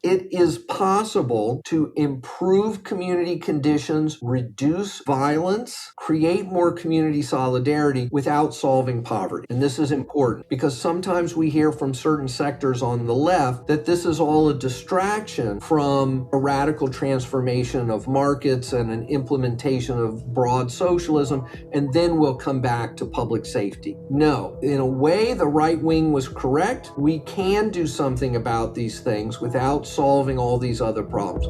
It is possible to improve community conditions, reduce violence, create more community solidarity without solving poverty. And this is important because sometimes we hear from certain sectors on the left that this is all a distraction from a radical transformation of markets and an implementation of broad socialism, and then we'll come back to public safety. No, in a way, the right wing was correct. We can do something about these things without solving all these other problems.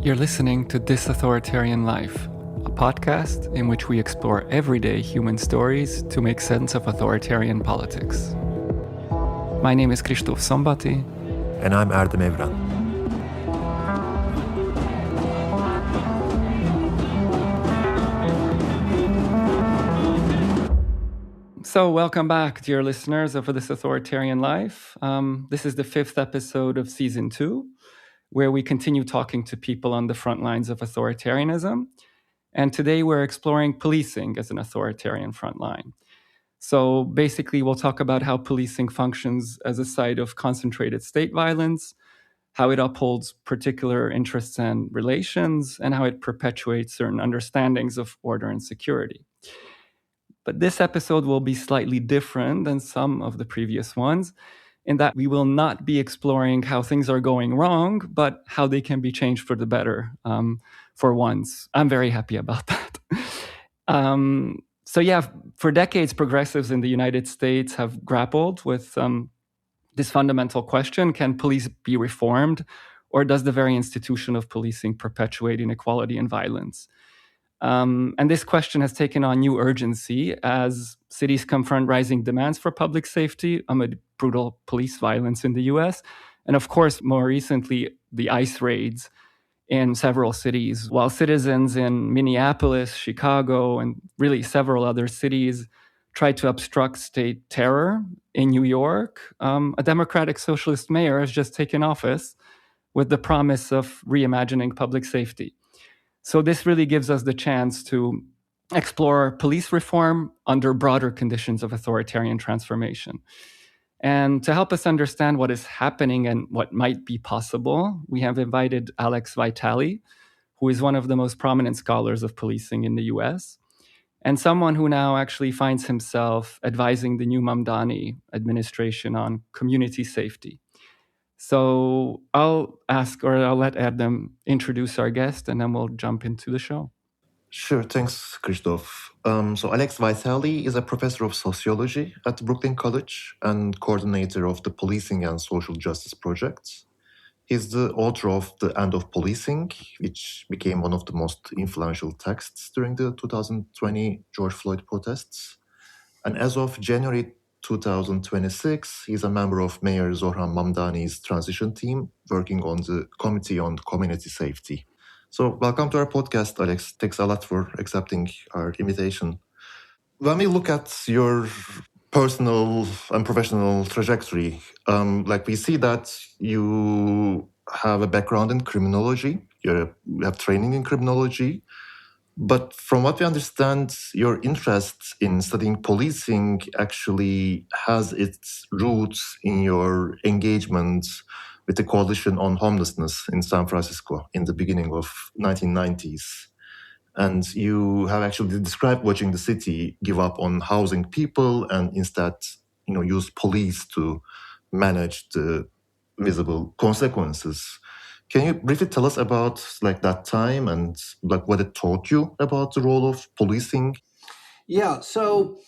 You're listening to This Authoritarian Life, a podcast in which we explore everyday human stories to make sense of authoritarian politics. My name is Krzysztof Szombati. And I'm Erdem Evren. So welcome back, dear listeners of This Authoritarian Life. This is the 5th episode of Season 2, where we continue talking to people on the front lines of authoritarianism. And today we're exploring policing as an authoritarian frontline. So basically, we'll talk about how policing functions as a site of concentrated state violence, how it upholds particular interests and relations, and how it perpetuates certain understandings of order and security. But this episode will be slightly different than some of the previous ones, in that we will not be exploring how things are going wrong, but how they can be changed for the better, for once. I'm very happy about that. For decades, progressives in the United States have grappled with this fundamental question: can police be reformed, or does the very institution of policing perpetuate inequality and violence? And this question has taken on new urgency as cities confront rising demands for public safety amid brutal police violence in the US. And of course, more recently, the ICE raids in several cities, while citizens in Minneapolis, Chicago, and really several other cities tried to obstruct state terror. In New York, a Democratic Socialist mayor has just taken office with the promise of reimagining public safety. So this really gives us the chance to explore police reform under broader conditions of authoritarian transformation. And to help us understand what is happening and what might be possible, we have invited Alex Vitale, who is one of the most prominent scholars of policing in the US, and someone who now actually finds himself advising the new Mamdani administration on community safety. So I'll let Erdem introduce our guest, and then we'll jump into the show. Sure, thanks, Krzysztof. So Alex Vitale is a professor of sociology at Brooklyn College and coordinator of the Policing and Social Justice Project. He's the author of The End of Policing, which became one of the most influential texts during the 2020 George Floyd protests. And as of January 2026, he's a member of Mayor Zohran Mamdani's transition team, working on the Committee on Community Safety. So welcome to our podcast, Alex. Thanks a lot for accepting our invitation. When we look at your personal and professional trajectory, we see that you have a background in criminology, you have training in criminology, but from what we understand, your interest in studying policing actually has its roots in your engagement with the Coalition on Homelessness in San Francisco in the beginning of 1990s. And you have actually described watching the city give up on housing people and instead, use police to manage the visible consequences. Can you briefly tell us about that time and what it taught you about the role of policing? Yeah, so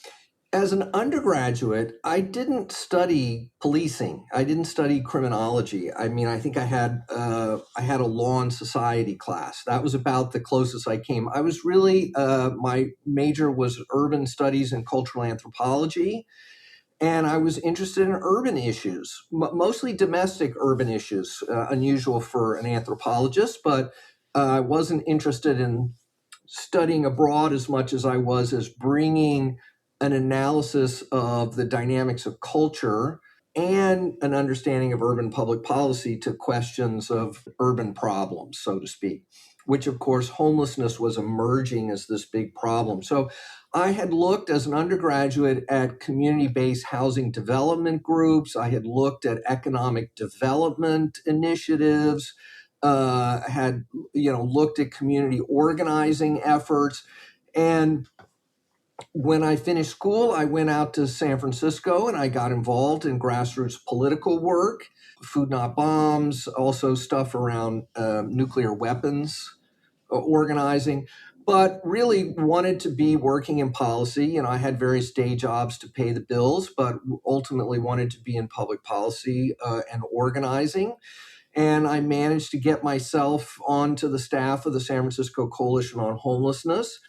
as an undergraduate, I didn't study policing. I didn't study criminology. I mean, I think I had a law and society class. That was about the closest I came. I was really, my major was urban studies and cultural anthropology. And I was interested in urban issues, mostly domestic urban issues, unusual for an anthropologist, but I wasn't interested in studying abroad as much as I was as bringing an analysis of the dynamics of culture and an understanding of urban public policy to questions of urban problems, so to speak. which of course homelessness was emerging as this big problem. So I had looked as an undergraduate at community-based housing development groups. I had looked at economic development initiatives, had looked at community organizing efforts. And when I finished school, I went out to San Francisco and I got involved in grassroots political work, Food Not Bombs, also stuff around nuclear weapons organizing, but really wanted to be working in policy. I had various day jobs to pay the bills, but ultimately wanted to be in public policy and organizing. And I managed to get myself onto the staff of the San Francisco Coalition on Homelessness.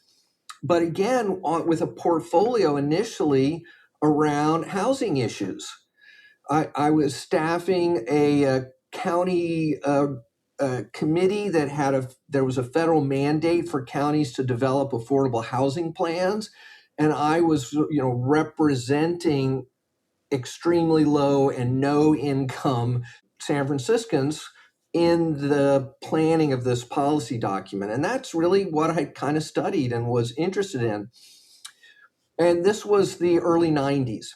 But again, with a portfolio initially around housing issues. I was staffing a county committee that there was a federal mandate for counties to develop affordable housing plans, and I was representing extremely low and no income San Franciscans in the planning of this policy document. And that's really what I kind of studied and was interested in. And this was the early 90s.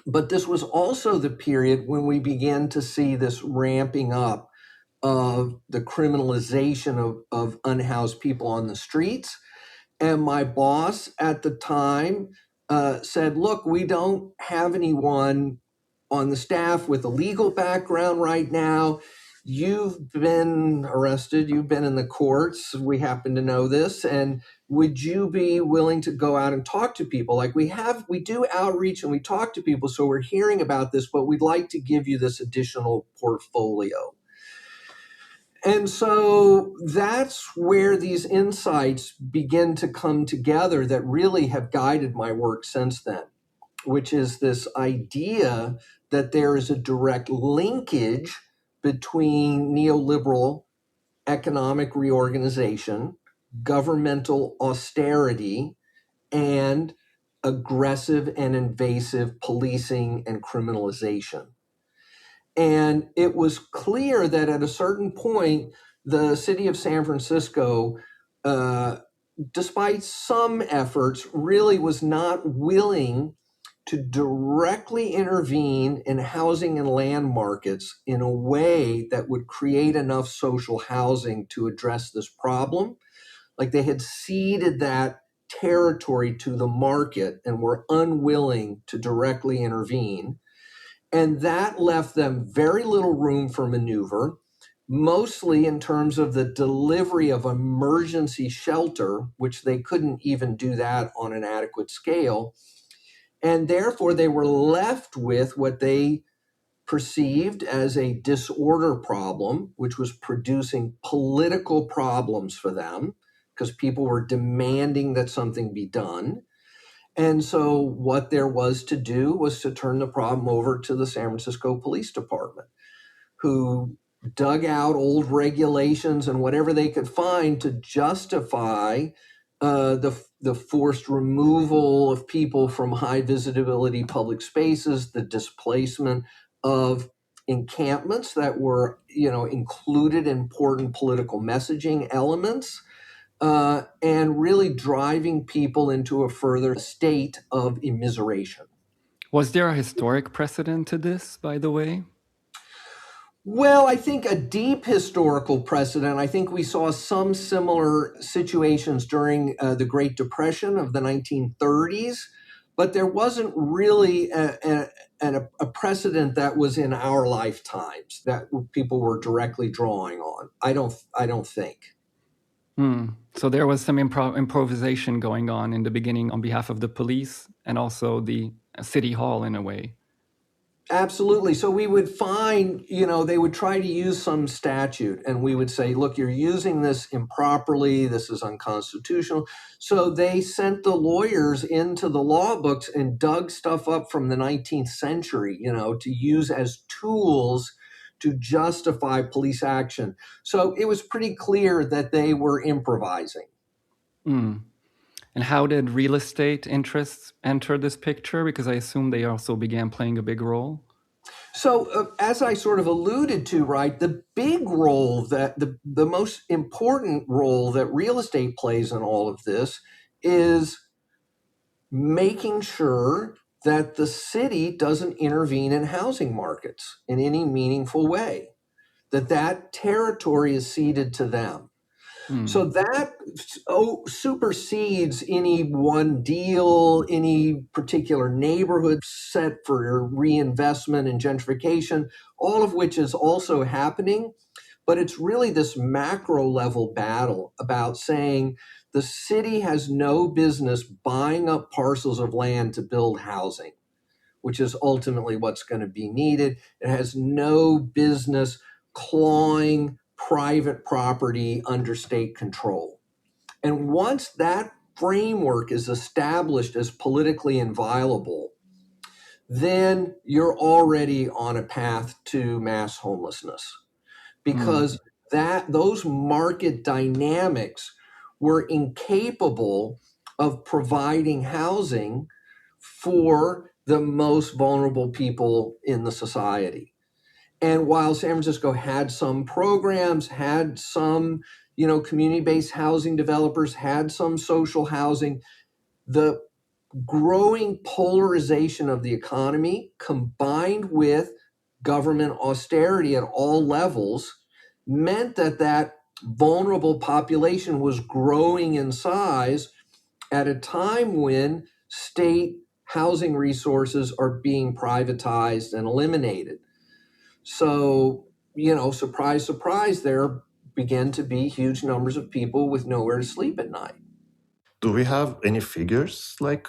But this was also the period when we began to see this ramping up of the criminalization of unhoused people on the streets. And my boss at the time said, look, we don't have anyone on the staff with a legal background right now. You've been arrested, you've been in the courts, we happen to know this, and would you be willing to go out and talk to people? Like we do outreach and we talk to people, so we're hearing about this, but we'd like to give you this additional portfolio. And so that's where these insights begin to come together that really have guided my work since then, which is this idea that there is a direct linkage between neoliberal economic reorganization, governmental austerity, and aggressive and invasive policing and criminalization. And it was clear that at a certain point, the city of San Francisco, despite some efforts, really was not willing to directly intervene in housing and land markets in a way that would create enough social housing to address this problem. Like they had ceded that territory to the market and were unwilling to directly intervene. And that left them very little room for maneuver, mostly in terms of the delivery of emergency shelter, which they couldn't even do that on an adequate scale. And therefore, they were left with what they perceived as a disorder problem, which was producing political problems for them because people were demanding that something be done. And so what there was to do was to turn the problem over to the San Francisco Police Department, who dug out old regulations and whatever they could find to justify the forced removal of people from high visibility public spaces, the displacement of encampments that were, included important political messaging elements, and really driving people into a further state of immiseration. Was there a historic precedent to this, by the way? Well, I think a deep historical precedent. I think we saw some similar situations during the Great Depression of the 1930s, but there wasn't really a precedent that was in our lifetimes that people were directly drawing on. I don't think. So there was some improvisation going on in the beginning on behalf of the police and also the city hall in a way. Absolutely. So we would find, they would try to use some statute and we would say, look, you're using this improperly. This is unconstitutional. So they sent the lawyers into the law books and dug stuff up from the 19th century, to use as tools to justify police action. So it was pretty clear that they were improvising. And how did real estate interests enter this picture? Because I assume they also began playing a big role. So, as I sort of alluded to, right, the big role that the most important role that real estate plays in all of this is making sure that the city doesn't intervene in housing markets in any meaningful way, that territory is ceded to them. So that supersedes any one deal, any particular neighborhood set for reinvestment and gentrification, all of which is also happening. But it's really this macro level battle about saying the city has no business buying up parcels of land to build housing, which is ultimately what's going to be needed. It has no business clawing private property under state control. And once that framework is established as politically inviolable, then you're already on a path to mass homelessness, because those market dynamics were incapable of providing housing for the most vulnerable people in the society. And while San Francisco had some programs, had some, community-based housing developers, had some social housing, the growing polarization of the economy combined with government austerity at all levels meant that vulnerable population was growing in size at a time when state housing resources are being privatized and eliminated. So, surprise, surprise, there began to be huge numbers of people with nowhere to sleep at night. Do we have any figures like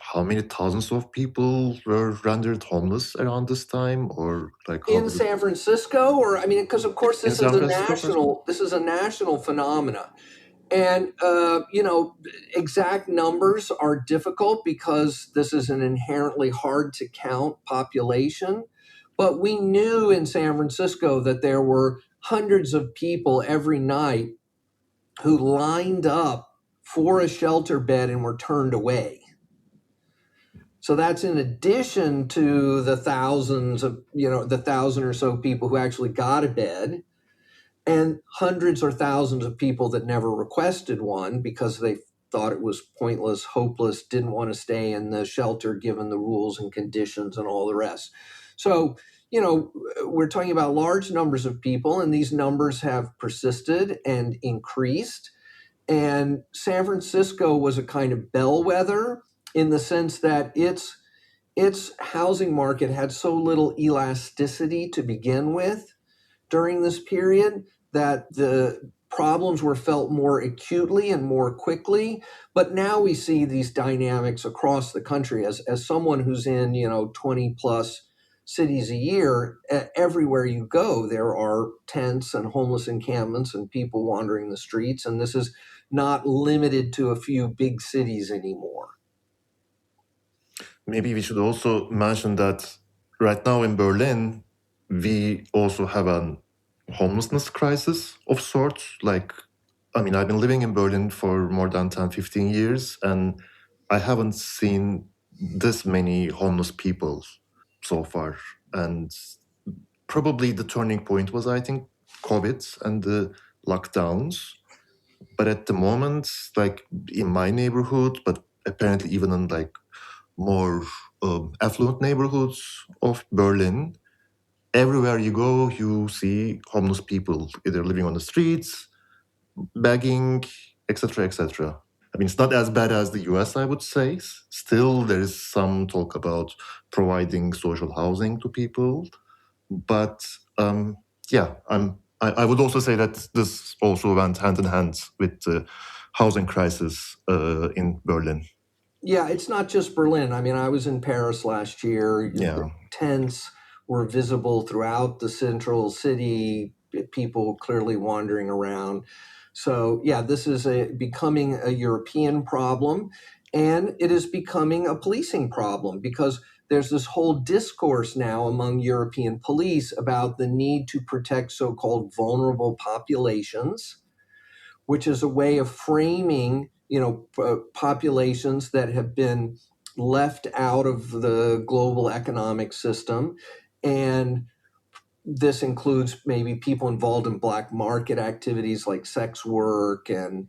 how many thousands of people were rendered homeless around this time, or like how In San Francisco, or because of course in San Francisco? this is a national phenomena. And, exact numbers are difficult because this is an inherently hard to count population. But we knew in San Francisco that there were hundreds of people every night who lined up for a shelter bed and were turned away. So that's in addition to the thousands of, the thousand or so people who actually got a bed, and hundreds or thousands of people that never requested one because they thought it was pointless, hopeless, didn't want to stay in the shelter given the rules and conditions and all the rest. So, we're talking about large numbers of people, and these numbers have persisted and increased. And San Francisco was a kind of bellwether in the sense that its housing market had so little elasticity to begin with during this period that the problems were felt more acutely and more quickly. But now we see these dynamics across the country. As someone who's in 20 plus cities a year, everywhere you go there are tents and homeless encampments and people wandering the streets, and this is not limited to a few big cities anymore. Maybe we should also mention that right now in Berlin, we also have a homelessness crisis of sorts. I've been living in Berlin for more than 10, 15 years, and I haven't seen this many homeless people so far. And probably the turning point was, I think, COVID and the lockdowns. But at the moment, in my neighborhood, but apparently even in more affluent neighborhoods of Berlin, everywhere you go, you see homeless people either living on the streets, begging, etc., etc. It's not as bad as the US, I would say. Still, there is some talk about providing social housing to people. But I would also say that this also went hand in hand with the housing crisis in Berlin. Yeah, it's not just Berlin. I was in Paris last year. Yeah. Tents were visible throughout the central city, people clearly wandering around. So, yeah, this is becoming a European problem, and it is becoming a policing problem because there's this whole discourse now among European police about the need to protect so-called vulnerable populations, which is a way of framing, populations that have been left out of the global economic system And this includes maybe people involved in black market activities like sex work and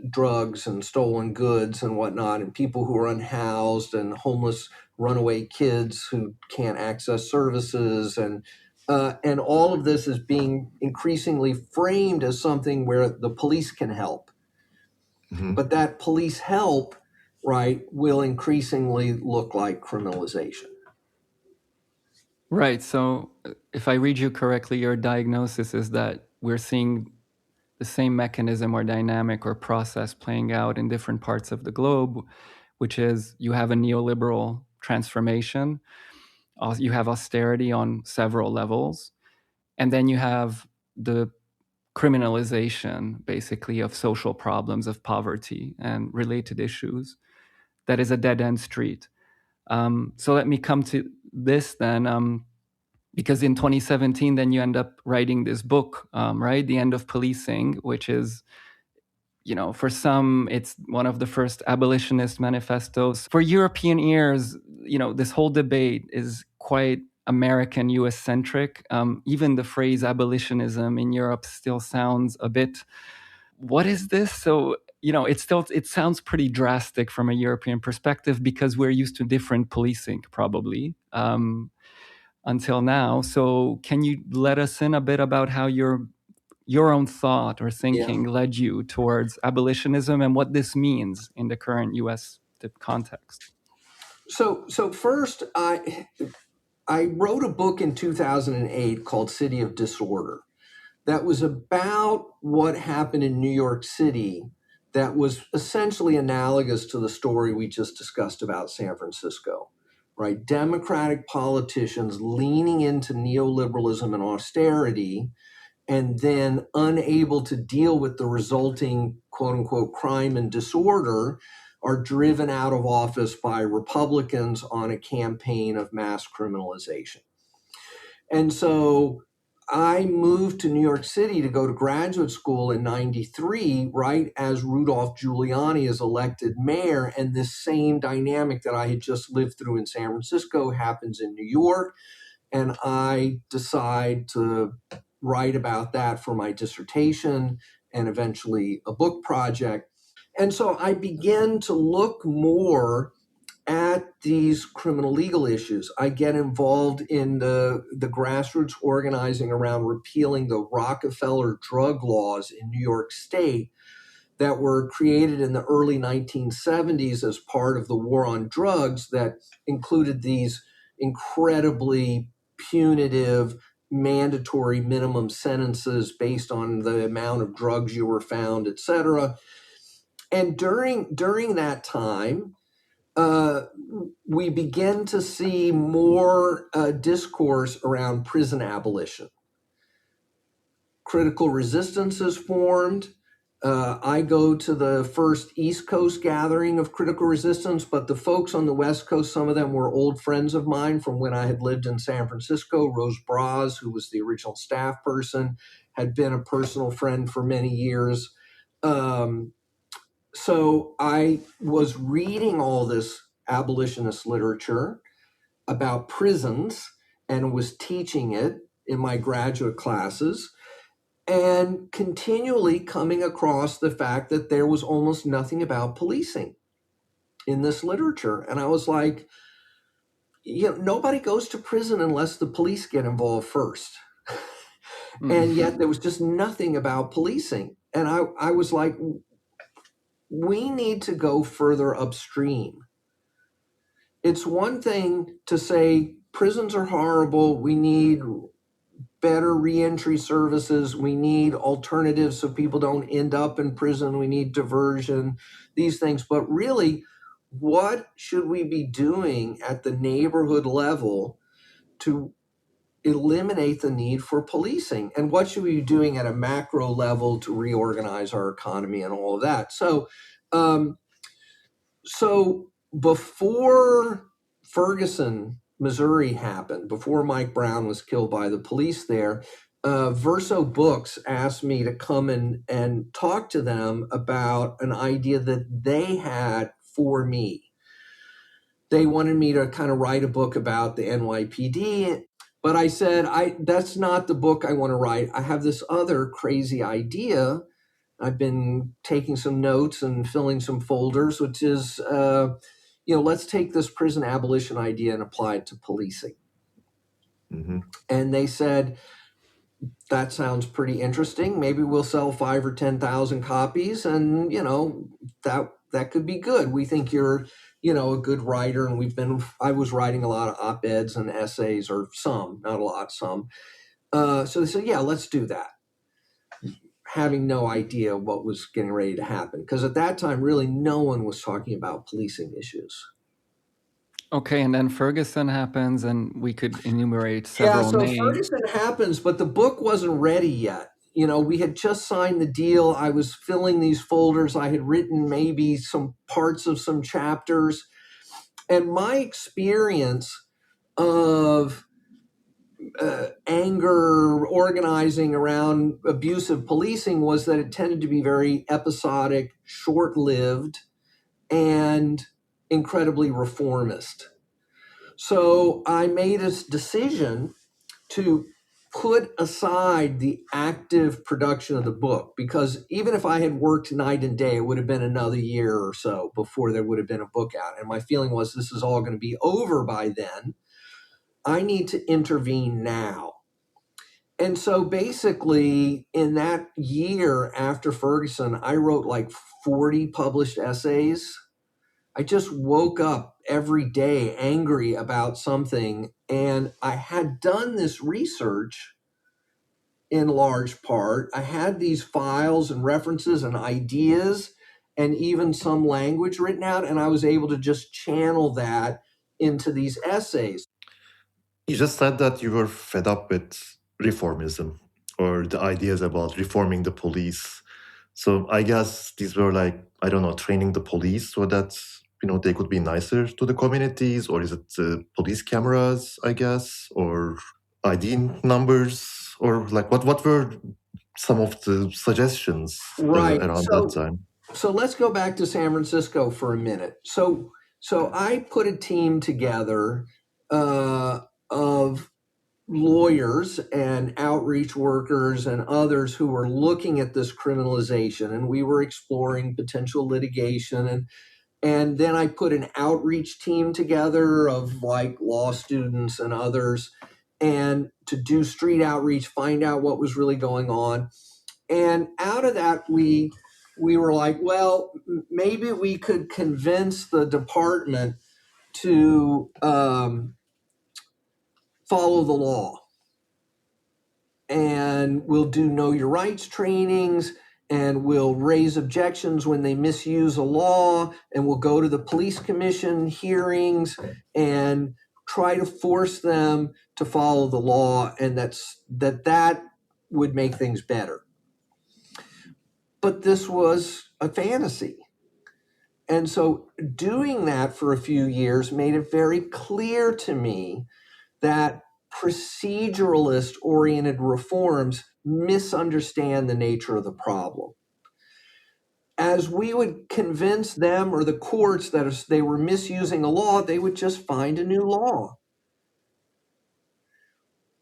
drugs and stolen goods and whatnot, and people who are unhoused and homeless runaway kids who can't access services, and all of this is being increasingly framed as something where the police can help. Mhm. But that police help, right, will increasingly look like criminalization. Right. So if I read you correctly, your diagnosis is that we're seeing the same mechanism or dynamic or process playing out in different parts of the globe, which is you have a neoliberal transformation, you have austerity on several levels, and then you have the criminalization, basically, of social problems, of poverty and related issues. That is a dead-end street. So let me come to this then. Because in 2017, then you end up writing this book, right? The End of Policing, which is, for some, it's one of the first abolitionist manifestos. For European ears, this whole debate is quite American, US centric. Even the phrase abolitionism in Europe still sounds a bit, what is this? So, it sounds pretty drastic from a European perspective because we're used to different policing, probably. Until now. So can you let us in a bit about how your own thought or thinking led you towards abolitionism and what this means in the current U.S. context? So first, I wrote a book in 2008 called City of Disorder that was about what happened in New York City that was essentially analogous to the story we just discussed about San Francisco, right? Democratic politicians leaning into neoliberalism and austerity and then unable to deal with the resulting quote unquote crime and disorder are driven out of office by Republicans on a campaign of mass criminalization. And so I moved to New York City to go to graduate school in 93, right as Rudolph Giuliani is elected mayor. And this same dynamic that I had just lived through in San Francisco happens in New York. And I decide to write about that for my dissertation and eventually a book project. And so I began to look more at these criminal legal issues. I get involved in the grassroots organizing around repealing the Rockefeller drug laws in New York State that were created in the early 1970s as part of the war on drugs that included these incredibly punitive mandatory minimum sentences based on the amount of drugs you were found, et cetera. And during that time, we begin to see more discourse around prison abolition. Critical resistance is formed. I go to the first East Coast gathering of critical resistance, but the folks on the West Coast, some of them were old friends of mine from when I had lived in San Francisco. Rose Braz, who was the original staff person, had been a personal friend for many years. So I was reading all this abolitionist literature about prisons and was teaching it in my graduate classes and continually coming across the fact that there was almost nothing about policing in this literature. And I was like, nobody goes to prison unless the police get involved first. And yet there was just nothing about policing. And I was like, we need to go further upstream. It's one thing to say prisons are horrible. We need better reentry services. We need alternatives so people don't end up in prison. We need diversion, these things. But really, what should we be doing at the neighborhood level to eliminate the need for policing? And what should we be doing at a macro level to reorganize our economy and all of that? So before Ferguson, Missouri happened, before Mike Brown was killed by the police there, Verso Books asked me to come and talk to them about an idea that they had for me. they wanted me to kind of write a book about the NYPD. But I said, that's not the book I want to write. I have this other crazy idea. I've been taking some notes and filling some folders, which is, let's take this prison abolition idea and apply it to policing. Mm-hmm. And they said, that sounds pretty interesting. Maybe we'll sell 5 or 10,000 copies, and that could be good. We think you're a good writer, and I was writing a lot of op-eds and essays, or some, not a lot, some. So they said, yeah, let's do that. Having no idea what was getting ready to happen, because at that time, really, no one was talking about policing issues. Okay, and then Ferguson happens, and we could enumerate several names. Ferguson happens, but the book wasn't ready yet. We had just signed the deal. I was filling these folders. I had written maybe some parts of some chapters. And my experience of anger organizing around abusive policing was that it tended to be very episodic, short-lived, and incredibly reformist. So I made a decision to put aside the active production of the book, because even if I had worked night and day, it would have been another year or so before there would have been a book out. And my feeling was, this is all going to be over by then. I need to intervene now. And so basically, in that year after Ferguson, I wrote like 40 published essays. I just woke up every day angry about something. And I had done this research in large part. I had these files and references and ideas and even some language written out, and I was able to just channel that into these essays. You just said that you were fed up with reformism, or the ideas about reforming the police. So I guess these were like, I don't know, training the police so that, they could be nicer to the communities, or is it police cameras, I guess, or ID numbers, or like what were some of the suggestions around that time? So let's go back to San Francisco for a minute. So I put a team together of lawyers and outreach workers and others who were looking at this criminalization, and we were exploring potential litigation. And then I put an outreach team together of like law students and others, and to do street outreach, find out what was really going on. And out of that, we were like, well, maybe we could convince the department to follow the law. And we'll do know your rights trainings, and we'll raise objections when they misuse a law, and we'll go to the police commission hearings and try to force them to follow the law, and that would make things better. But this was a fantasy. And so doing that for a few years made it very clear to me that proceduralist-oriented reforms misunderstand the nature of the problem. As we would convince them or the courts that they were misusing a law, they would just find a new law.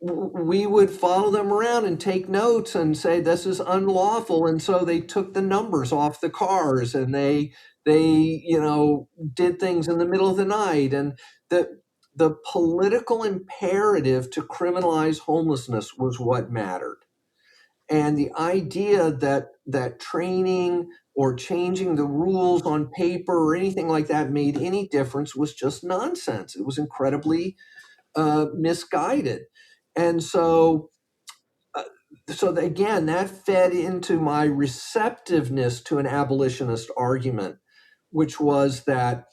We would follow them around and take notes and say, this is unlawful. And so they took the numbers off the cars, and they did things in the middle of the night. And the political imperative to criminalize homelessness was what mattered. And the idea that training or changing the rules on paper or anything like that made any difference was just nonsense. It was incredibly misguided. And so again, that fed into my receptiveness to an abolitionist argument, which was that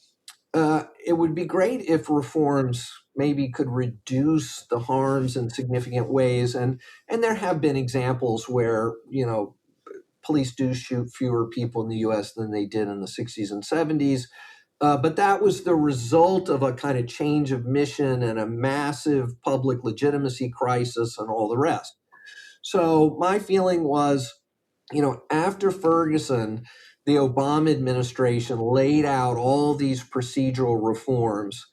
it would be great if reforms maybe could reduce the harms in significant ways. And there have been examples where, police do shoot fewer people in the US than they did in the 60s and 70s. But that was the result of a kind of change of mission and a massive public legitimacy crisis and all the rest. So my feeling was, after Ferguson, the Obama administration laid out all these procedural reforms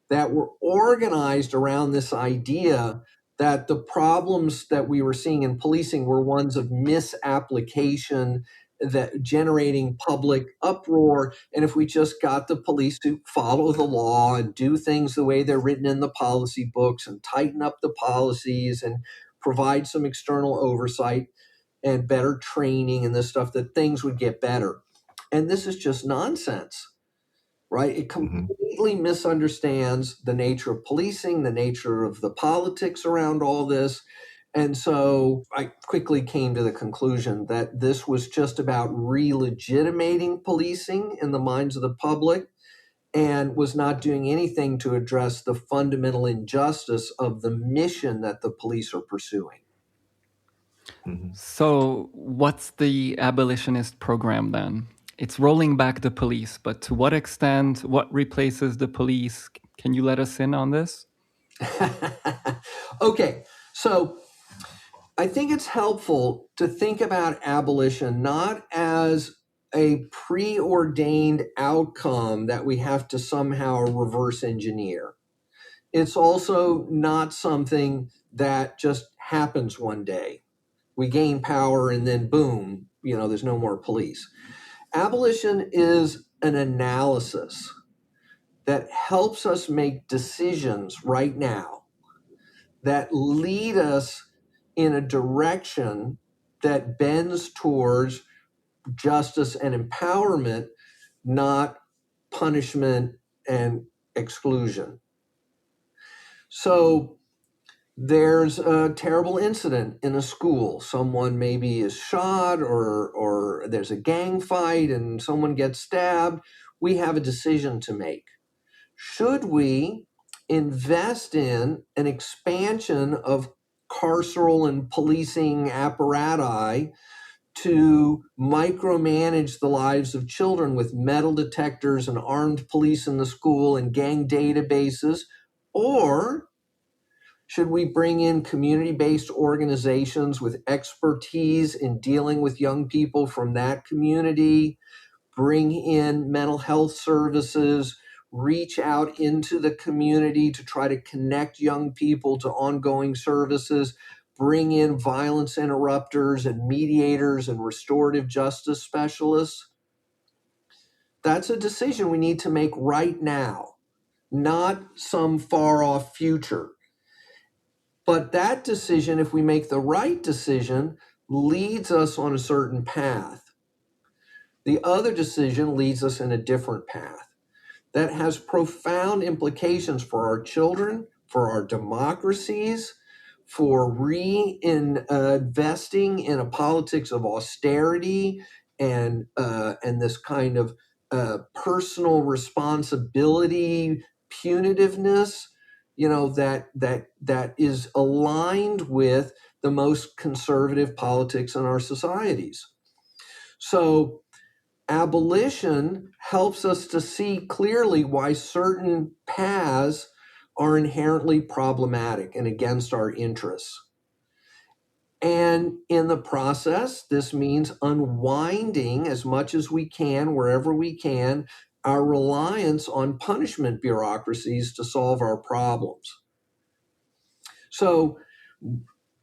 that were organized around this idea that the problems that we were seeing in policing were ones of misapplication, that generating public uproar. And if we just got the police to follow the law and do things the way they're written in the policy books and tighten up the policies and provide some external oversight and better training and this stuff, that things would get better. And this is just nonsense, right? It completely misunderstands the nature of policing, the nature of the politics around all this. And so I quickly came to the conclusion that this was just about re-legitimating policing in the minds of the public and was not doing anything to address the fundamental injustice of the mission that the police are pursuing. So what's the abolitionist program then? It's rolling back the police, but to what extent? What replaces the police? Can you let us in on this? Okay, so I think it's helpful to think about abolition not as a preordained outcome that we have to somehow reverse engineer. It's also not something that just happens one day. We gain power and then boom, there's no more police. Abolition is an analysis that helps us make decisions right now that lead us in a direction that bends towards justice and empowerment, not punishment and exclusion. So there's a terrible incident in a school. Someone maybe is shot or there's a gang fight and someone gets stabbed. We have a decision to make. Should we invest in an expansion of carceral and policing apparatus to micromanage the lives of children with metal detectors and armed police in the school and gang databases? Or should we bring in community-based organizations with expertise in dealing with young people from that community, bring in mental health services, reach out into the community to try to connect young people to ongoing services, bring in violence interrupters and mediators and restorative justice specialists? That's a decision we need to make right now, not some far off future. But that decision, if we make the right decision, leads us on a certain path. The other decision leads us in a different path that has profound implications for our children, for our democracies, for reinvesting in a politics of austerity and this kind of personal responsibility, punitiveness, that is aligned with the most conservative politics in our societies. So abolition helps us to see clearly why certain paths are inherently problematic and against our interests. And in the process, this means unwinding as much as we can, wherever we can, our reliance on punishment bureaucracies to solve our problems. So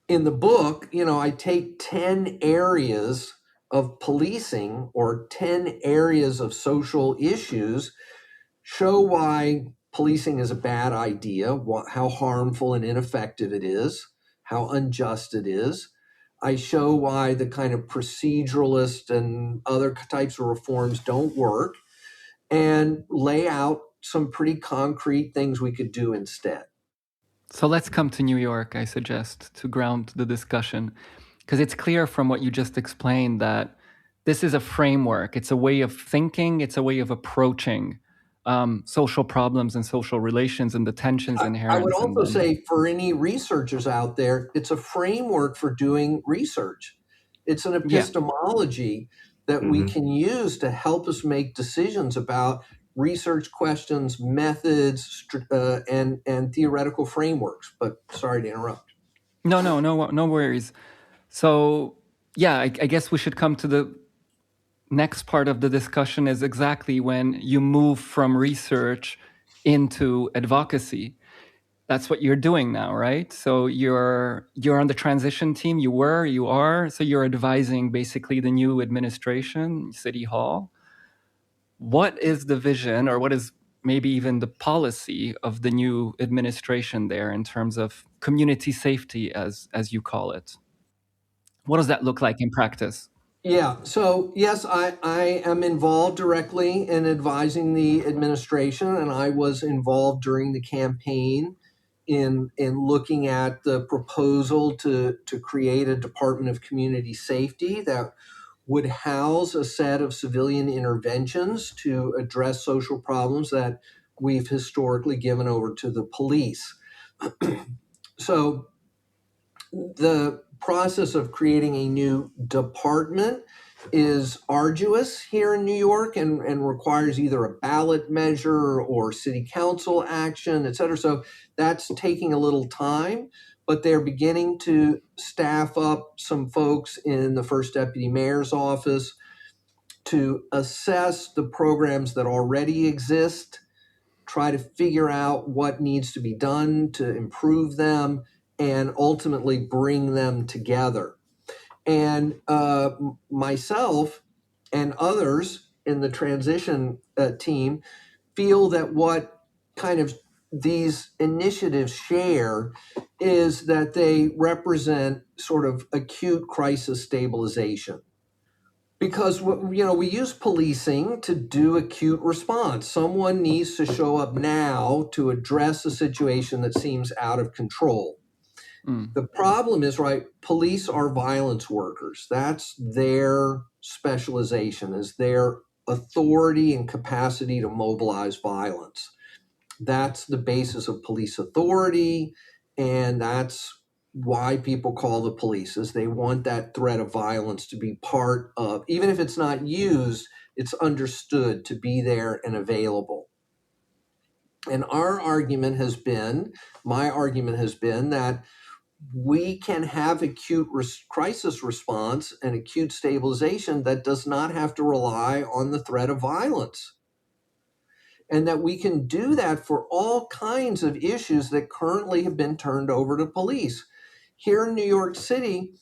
in the book, I take 10 areas of policing or 10 areas of social issues, show why policing is a bad idea, how harmful and ineffective it is, how unjust it is. I show why the kind of proceduralist and other types of reforms don't work, and lay out some pretty concrete things we could do instead. So let's come to New York, I suggest, to ground the discussion, because it's clear from what you just explained that this is a framework. It's a way of thinking. It's a way of approaching social problems and social relations and the tensions inherent. I would also say for any researchers out there, it's a framework for doing research. It's an epistemology that we can use to help us make decisions about research questions, methods, and theoretical frameworks. But sorry to interrupt. No worries. So, I guess we should come to next part of the discussion is exactly when you move from research into advocacy. That's what you're doing now, right? So you're on the transition team. You are. So you're advising basically the new administration, City Hall. What is the vision, or what is maybe even the policy of the new administration there in terms of community safety, as you call it? What does that look like in practice? Yeah, so yes, I am involved directly in advising the administration, and I was involved during the campaign in looking at the proposal to create a Department of Community Safety that would house a set of civilian interventions to address social problems that we've historically given over to the police. So the process of creating a new department is arduous here in New York and requires either a ballot measure or city council action, et cetera. So that's taking a little time, but they're beginning to staff up some folks in the first deputy mayor's office to assess the programs that already exist, try to figure out what needs to be done to improve them, and ultimately bring them together. And myself and others in the transition team feel that what kind of these initiatives share is that they represent sort of acute crisis stabilization. Because we use policing to do acute response. Someone needs to show up now to address a situation that seems out of control. The problem is, right, police are violence workers. That's their specialization, is their authority and capacity to mobilize violence. That's the basis of police authority, and that's why people call the police, is they want that threat of violence to be part of, even if it's not used, it's understood to be there and available. And my argument has been that we can have acute crisis response and acute stabilization that does not have to rely on the threat of violence. And that we can do that for all kinds of issues that currently have been turned over to police. Here in New York City,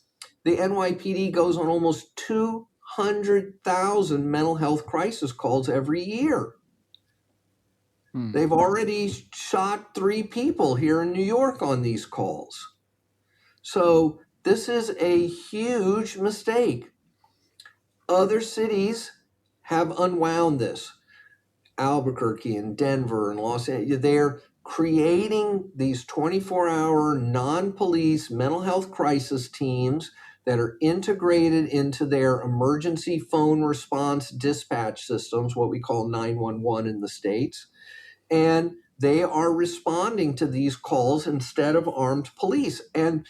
the NYPD goes on almost 200,000 mental health crisis calls every year. They've already shot 3 people here in New York on these calls. So this is a huge mistake. Other cities have unwound this. Albuquerque and Denver and Los Angeles, they're creating these 24-hour non-police mental health crisis teams that are integrated into their emergency phone response dispatch systems, what we call 911 in the States. And they are responding to these calls instead of armed police. And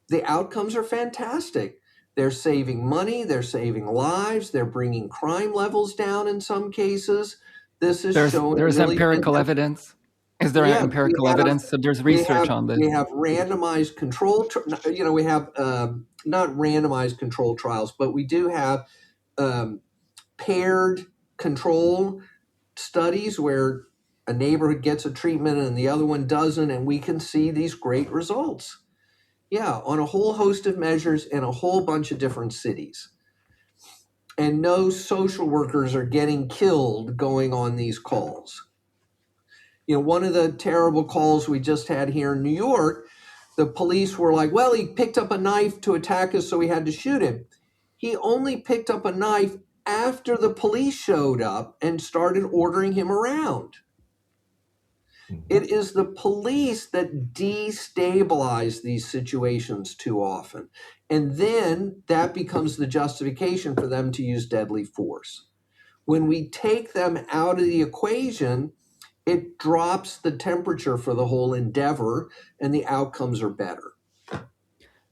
the outcomes are fantastic. They're saving money, they're saving lives, they're bringing crime levels down in some cases. This is showing there's really empirical evidence. Is there empirical evidence? So there's research on this. We have randomized control. We have not randomized control trials, but we do have paired control studies where a neighborhood gets a treatment and the other one doesn't, and we can see these great results. Yeah, on a whole host of measures in a whole bunch of different cities. And no social workers are getting killed going on these calls. One of the terrible calls we just had here in New York, the police were like, well, he picked up a knife to attack us, so we had to shoot him. He only picked up a knife after the police showed up and started ordering him around. It is the police that destabilize these situations too often. And then that becomes the justification for them to use deadly force. When we take them out of the equation, it drops the temperature for the whole endeavor and the outcomes are better.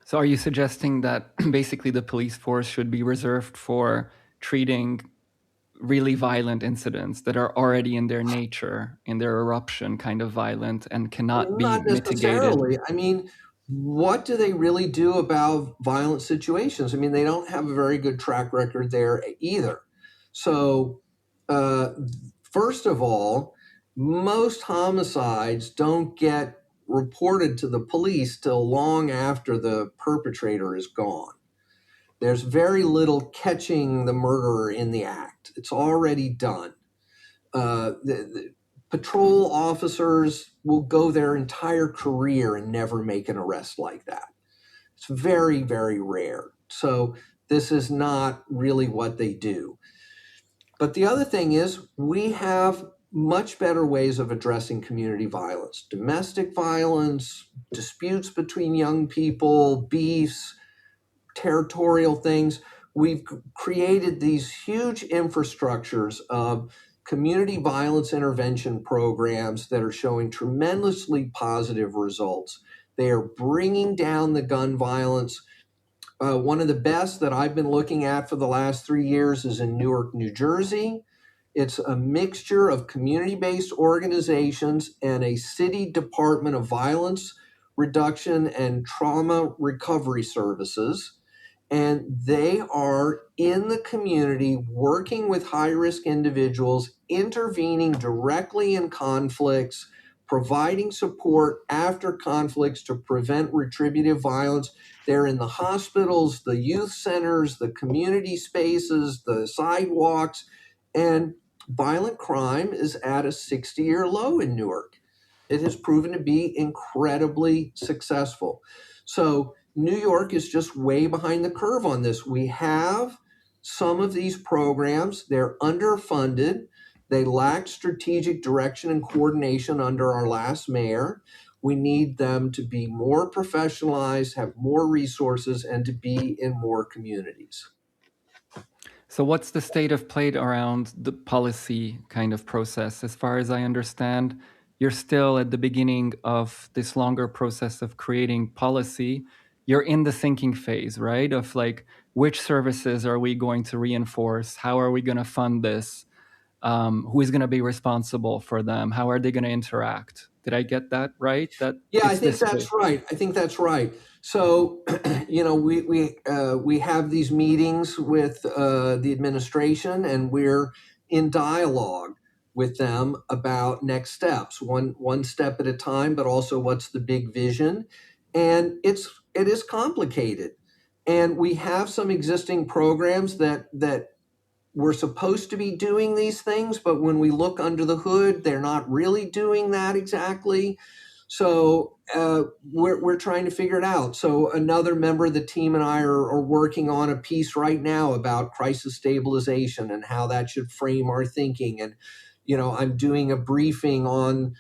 So are you suggesting that basically the police force should be reserved for treating really violent incidents that are already in their nature, in their eruption, kind of violent and cannot be mitigated? I mean, what do they really do about violent situations? I mean, they don't have a very good track record there either. So, first of all, most homicides don't get reported to the police till long after the perpetrator is gone. There's very little catching the murderer in the act. It's already done. The patrol officers will go their entire career and never make an arrest like that. It's very, very rare. So this is not really what they do. But the other thing is, we have much better ways of addressing community violence, domestic violence, disputes between young people, beefs, territorial things. We've created these huge infrastructures of community violence intervention programs that are showing tremendously positive results. They are bringing down the gun violence. One of the best that I've been looking at for the last 3 years is in Newark, New Jersey. It's a mixture of community-based organizations and a city Department of Violence Reduction and Trauma Recovery Services. And they are in the community working with high-risk individuals, intervening directly in conflicts, providing support after conflicts to prevent retributive violence. They're in the hospitals, the youth centers, the community spaces, the sidewalks, and violent crime is at a 60-year low in Newark. It has proven to be incredibly successful. So New York is just way behind the curve on this. We have some of these programs, they're underfunded. They lack strategic direction and coordination under our last mayor. We need them to be more professionalized, have more resources, and to be in more communities. So what's the state of play around the policy kind of process? As far as I understand, you're still at the beginning of this longer process of creating policy. You're in the thinking phase, right? Of like, which services are we going to reinforce? How are we going to fund this? Who is going to be responsible for them? How are they going to interact? Did I get that right? That Yeah, it's this way. I think that's right. So, we have these meetings with the administration, and we're in dialogue with them about next steps, one step at a time, but also what's the big vision. And it is complicated. And we have some existing programs that we're supposed to be doing these things, but when we look under the hood, they're not really doing that exactly. So we're trying to figure it out. So another member of the team and I are working on a piece right now about crisis stabilization and how that should frame our thinking. And, I'm doing a briefing on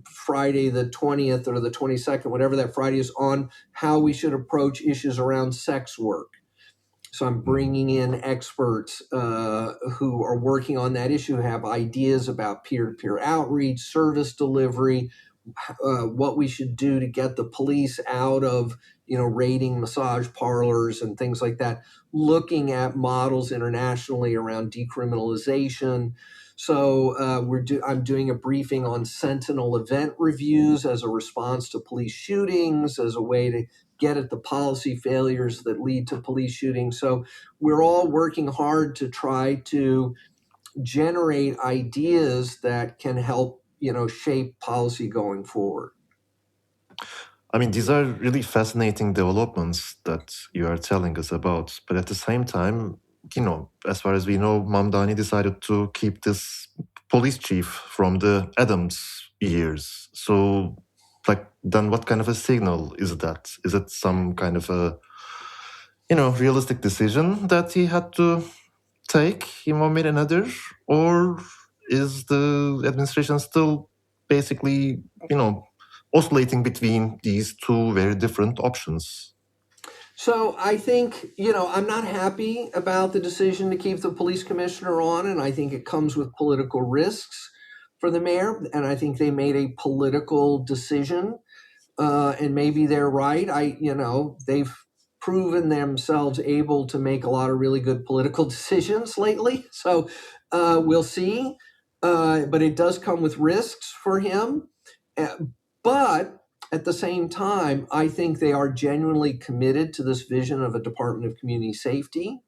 Friday the 20th or the 22nd, whatever that Friday is, on how we should approach issues around sex work. So I'm bringing in experts who are working on that issue, have ideas about peer-to-peer outreach, service delivery, what we should do to get the police out of, raiding massage parlors and things like that, looking at models internationally around decriminalization. So I'm doing a briefing on Sentinel event reviews as a response to police shootings, as a way to get at the policy failures that lead to police shootings. So we're all working hard to try to generate ideas that can help, shape policy going forward. I mean, these are really fascinating developments that you are telling us about. But at the same time, as far as we know, Mamdani decided to keep this police chief from the Adams years. So, then what kind of a signal is that? Is it some kind of a, realistic decision that he had to take in one way or another? Or is the administration still basically, oscillating between these two very different options? So I think, I'm not happy about the decision to keep the police commissioner on, and I think it comes with political risks for the mayor, and I think they made a political decision, and maybe they're right. They've proven themselves able to make a lot of really good political decisions lately, so we'll see. But it does come with risks for him. But at the same time, I think they are genuinely committed to this vision of a Department of Community Safety.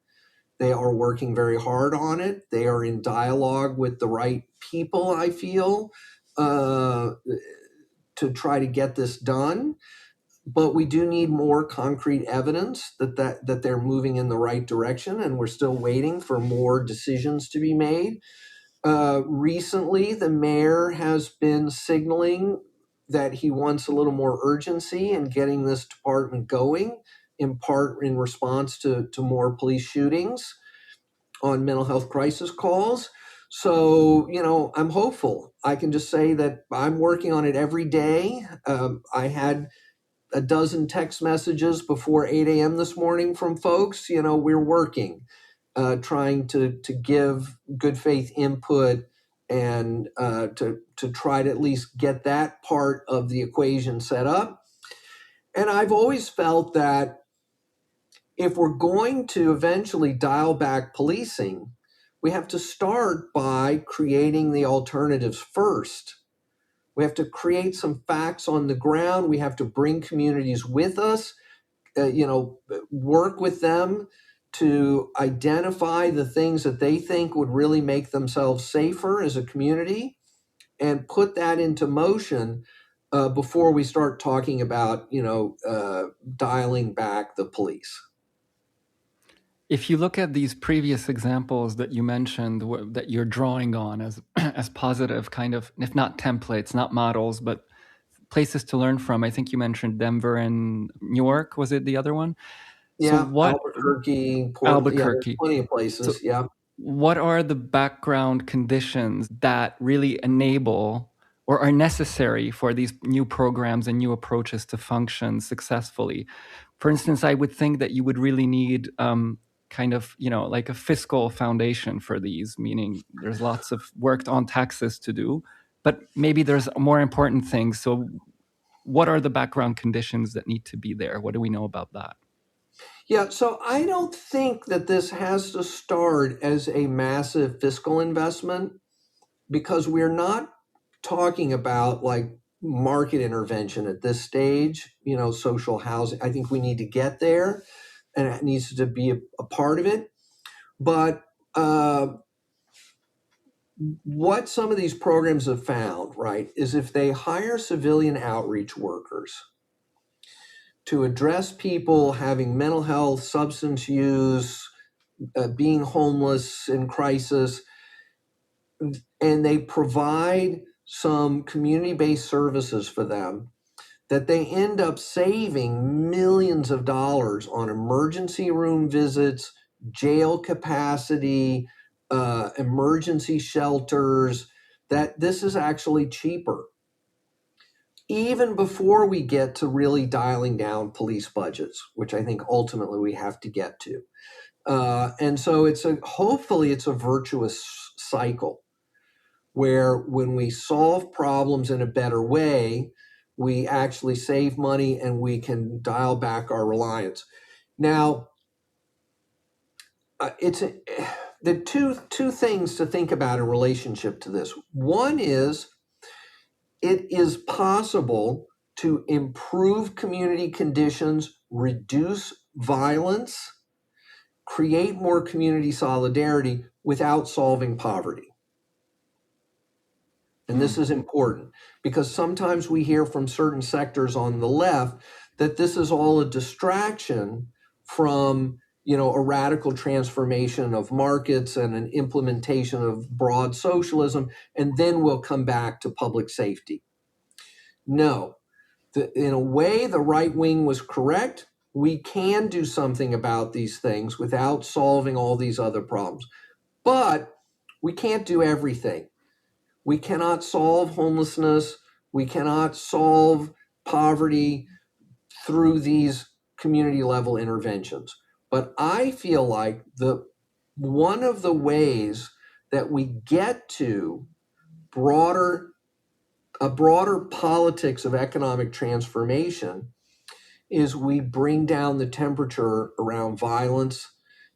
They are working very hard on it. They are in dialogue with the right people, I feel, to try to get this done. But we do need more concrete evidence that they're moving in the right direction, and we're still waiting for more decisions to be made. Recently, the mayor has been signaling that he wants a little more urgency in getting this department going, in part in response to more police shootings on mental health crisis calls. So, I'm hopeful. I can just say that I'm working on it every day. I had a dozen text messages before 8 a.m. this morning from folks. We're working, trying to give good faith input and to try to at least get that part of the equation set up. And I've always felt that if we're going to eventually dial back policing, we have to start by creating the alternatives first. We have to create some facts on the ground. We have to bring communities with us, work with them to identify the things that they think would really make themselves safer as a community, and put that into motion before we start talking about, dialing back the police. If you look at these previous examples that you mentioned, that you're drawing on as as positive kind of, if not templates, not models, but places to learn from, I think you mentioned Denver and Newark. Was it the other one? So Yeah, Albuquerque, Portland. Yeah, there's Albuquerque. plenty of places. So Yeah. what are the background conditions that really enable or are necessary for these new programs and new approaches to function successfully? For instance, I would think that you would really need kind of, like a fiscal foundation for these, meaning there's lots of work on taxes to do, but maybe there's more important things. So what are the background conditions that need to be there? What do we know about that? Yeah, so I don't think that this has to start as a massive fiscal investment, because we're not talking about like market intervention at this stage, social housing. I think we need to get there, and it needs to be a part of it. But what some of these programs have found, right, is if they hire civilian outreach workers to address people having mental health, substance use, being homeless in crisis, and they provide some community-based services for them, that they end up saving millions of dollars on emergency room visits, jail capacity, emergency shelters, that this is actually cheaper, even before we get to really dialing down police budgets, which I think ultimately we have to get to. And so hopefully it's a virtuous cycle, where when we solve problems in a better way, we actually save money and we can dial back our reliance. Now, it's the two things to think about in relationship to this. One is, it is possible to improve community conditions, reduce violence, create more community solidarity without solving poverty. And this is important, because sometimes we hear from certain sectors on the left that this is all a distraction from, a radical transformation of markets and an implementation of broad socialism, and then we'll come back to public safety. No, in a way, the right wing was correct. We can do something about these things without solving all these other problems. But we can't do everything. We cannot solve homelessness. We cannot solve poverty through these community level interventions. But I feel like one of the ways that we get to a broader politics of economic transformation is we bring down the temperature around violence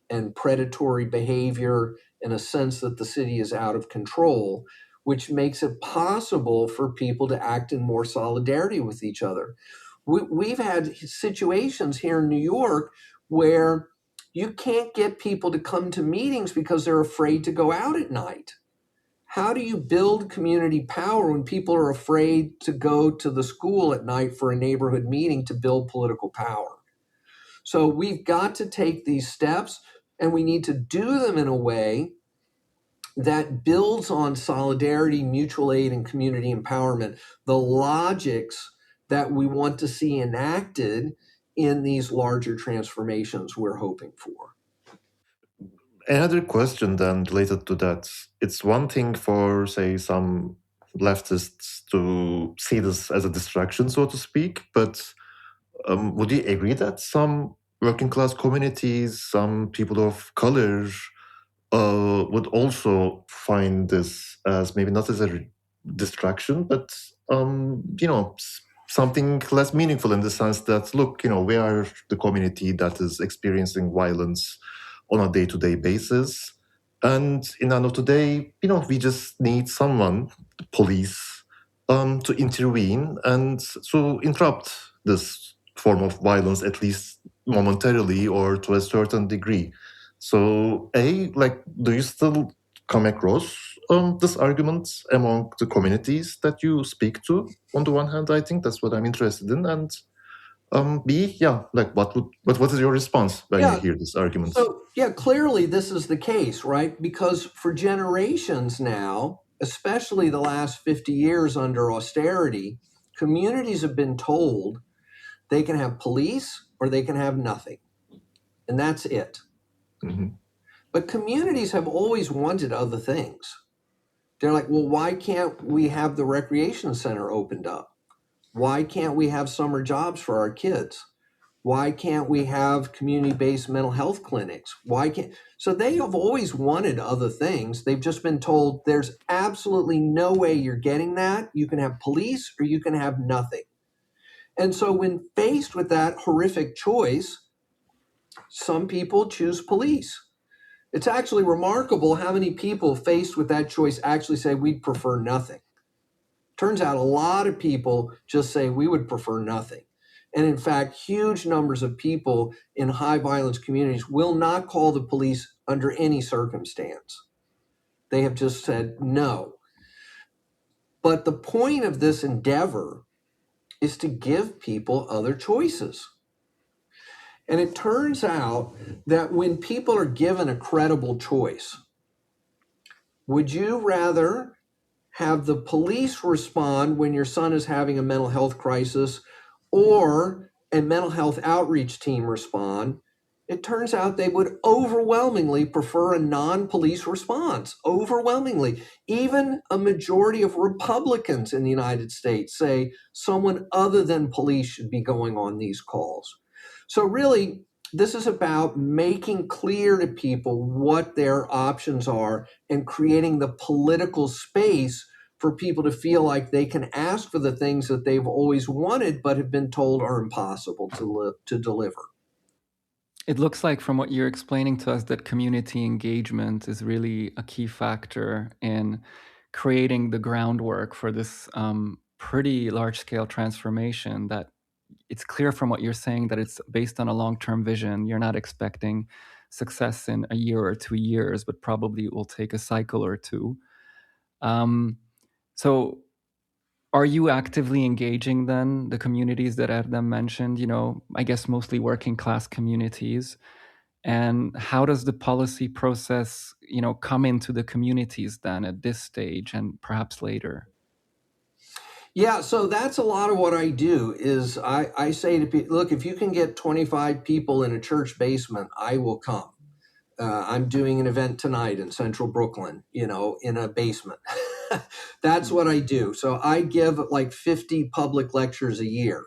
and predatory behavior, in a sense that the city is out of control, which makes it possible for people to act in more solidarity with each other. We've had situations here in New York where You can't get people to come to meetings because they're afraid to go out at night. How do you build community power when people are afraid to go to the school at night for a neighborhood meeting to build political power? So we've got to take these steps, and we need to do them in a way that builds on solidarity, mutual aid, and community empowerment, the logics that we want to see enacted in these larger transformations we're hoping for. Another question then related to that. It's one thing for, say, some leftists to see this as a distraction, so to speak, but would you agree that some working class communities, some people of color, would also find this as maybe not as a distraction, but something less meaningful in the sense that, look, we are the community that is experiencing violence on a day-to-day basis, and in the end of the day, we just need someone, the police, to intervene and to interrupt this form of violence, at least momentarily or to a certain degree. So, do you still come across this argument among the communities that you speak to? On the one hand, I think that's what I'm interested in, and B, what is your response when you hear this argument? So, clearly this is the case, right? Because for generations now, especially the last 50 years under austerity, communities have been told they can have police or they can have nothing. And that's it. Mm-hmm. But communities have always wanted other things. They're like, well, why can't we have the recreation center opened up? Why can't we have summer jobs for our kids? Why can't we have community-based mental health clinics? So they have always wanted other things. They've just been told there's absolutely no way you're getting that. You can have police or you can have nothing. And so when faced with that horrific choice, some people choose police. It's actually remarkable how many people faced with that choice actually say we'd prefer nothing. Turns out a lot of people just say we would prefer nothing. And in fact, huge numbers of people in high violence communities will not call the police under any circumstance. They have just said no. But the point of this endeavor is to give people other choices. And it turns out that when people are given a credible choice, would you rather have the police respond when your son is having a mental health crisis or a mental health outreach team respond? It turns out they would overwhelmingly prefer a non-police response. Overwhelmingly. Even a majority of Republicans in the United States say someone other than police should be going on these calls. So really, this is about making clear to people what their options are and creating the political space for people to feel like they can ask for the things that they've always wanted but have been told are impossible to deliver. It looks like from what you're explaining to us that community engagement is really a key factor in creating the groundwork for this pretty large-scale transformation. That it's clear from what you're saying that it's based on a long-term vision. You're not expecting success in a year or 2 years, but probably it will take a cycle or two. So are you actively engaging then the communities that Erdem mentioned, I guess mostly working class communities? And how does the policy process, come into the communities then at this stage and perhaps later? Yeah, so that's a lot of what I do is I say to people, look, if you can get 25 people in a church basement, I will come. I'm doing an event tonight in central Brooklyn, in a basement. That's what I do. So I give like 50 public lectures a year,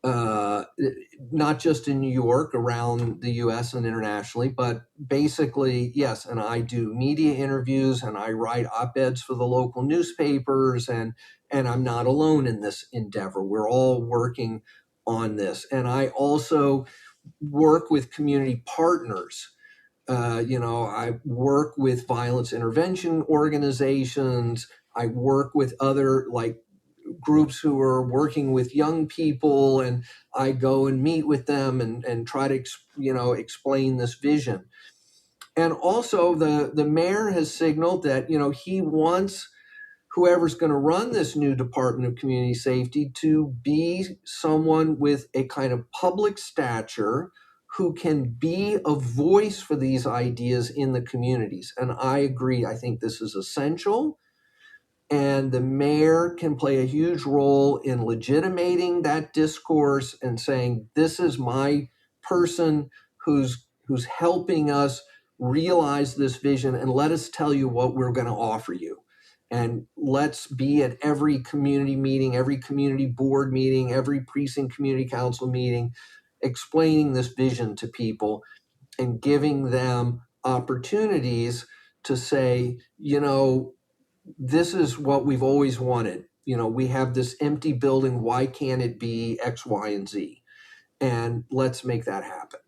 not just in New York, around the US and internationally, but basically, yes. And I do media interviews and I write op-eds for the local newspapers, and I'm not alone in this endeavor. We're all working on this. And I also work with community partners. I work with violence intervention organizations. I work with other groups who are working with young people, and I go and meet with them and try to explain this vision. And also the mayor has signaled that he wants whoever's going to run this new Department of Community Safety to be someone with a kind of public stature who can be a voice for these ideas in the communities. And I agree. I think this is essential. And the mayor can play a huge role in legitimating that discourse and saying, this is my person who's helping us realize this vision, and let us tell you what we're going to offer you. And let's be at every community meeting, every community board meeting, every precinct community council meeting, explaining this vision to people and giving them opportunities to say, this is what we've always wanted. We have this empty building. Why can't it be X, Y, and Z? And let's make that happen.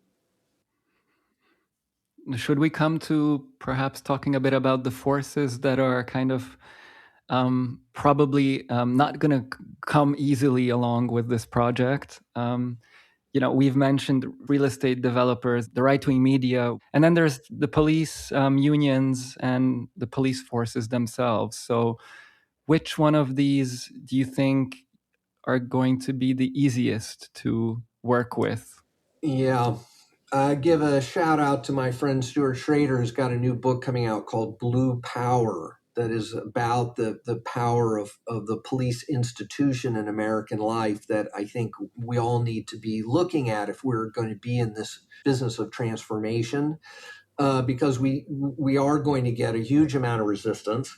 Should we come to perhaps talking a bit about the forces that are kind of probably not going to come easily along with this project? We've mentioned real estate developers, the right-wing media, and then there's the police unions and the police forces themselves. So which one of these do you think are going to be the easiest to work with? Yeah. I give a shout out to my friend Stuart Schrader, who's got a new book coming out called Blue Power, that is about the power of the police institution in American life, that I think we all need to be looking at if we're going to be in this business of transformation, because we are going to get a huge amount of resistance.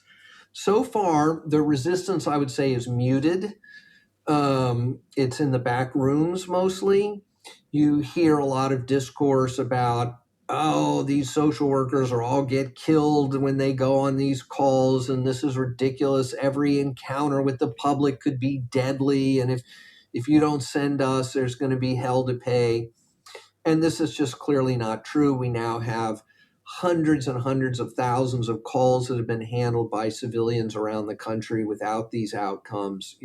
So far, the resistance, I would say, is muted. It's in the back rooms mostly. You hear a lot of discourse about, these social workers are all get killed when they go on these calls, and this is ridiculous. Every encounter with the public could be deadly, and if you don't send us, there's going to be hell to pay. And this is just clearly not true. We now have hundreds and hundreds of thousands of calls that have been handled by civilians around the country without these outcomes,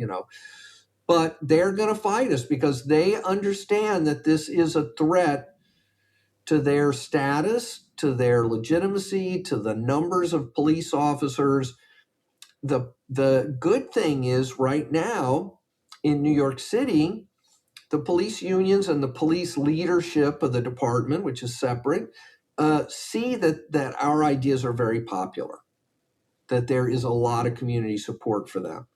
But they're going to fight us because they understand that this is a threat to their status, to their legitimacy, to the numbers of police officers. The good thing is right now in New York City, the police unions and the police leadership of the department, which is separate, see that our ideas are very popular, that there is a lot of community support for them,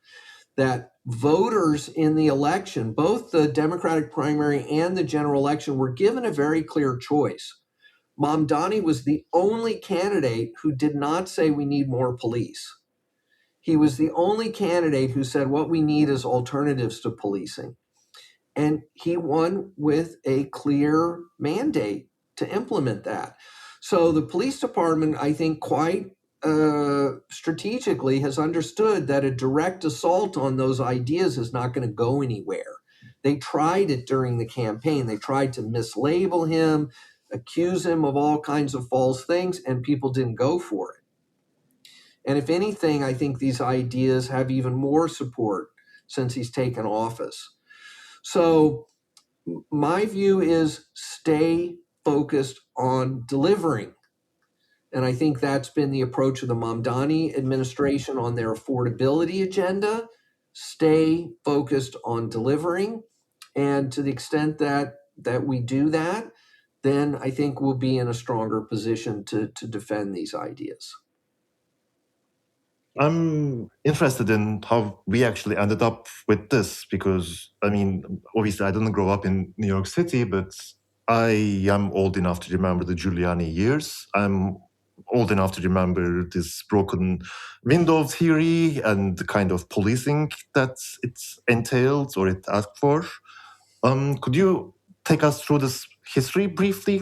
that voters in the election, both the Democratic primary and the general election, were given a very clear choice. Mamdani was the only candidate who did not say we need more police. He was the only candidate who said what we need is alternatives to policing. And he won with a clear mandate to implement that. So the police department, I think, quite strategically has understood that a direct assault on those ideas is not going to go anywhere. They tried it during the campaign. They tried to mislabel him, accuse him of all kinds of false things, and people didn't go for it. And if anything, I think these ideas have even more support since he's taken office. So my view is stay focused on delivering. And I think that's been the approach of the Mamdani administration on their affordability agenda. Stay focused on delivering. And to the extent that we do that, then I think we'll be in a stronger position to defend these ideas. I'm interested in how we actually ended up with this because, obviously I didn't grow up in New York City, but I am old enough to remember the Giuliani years. I'm old enough to remember this broken window theory and the kind of policing that it entailed or it asked for. Could you take us through this history briefly?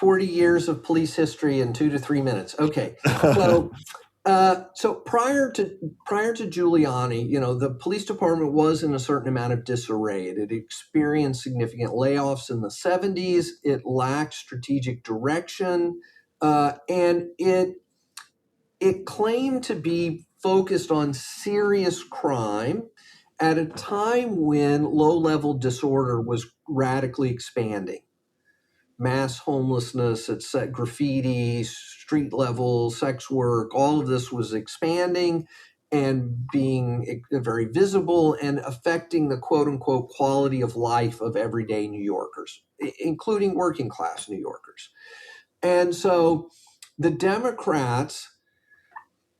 40 years of police history in 2 to 3 minutes. Okay. So prior to Giuliani, the police department was in a certain amount of disarray. It had experienced significant layoffs in the 70s. It lacked strategic direction, and it claimed to be focused on serious crime at a time when low-level disorder was radically expanding. Mass homelessness, graffiti, street level, sex work, all of this was expanding and being very visible and affecting the quote-unquote quality of life of everyday New Yorkers, including working class New Yorkers. And so the Democrats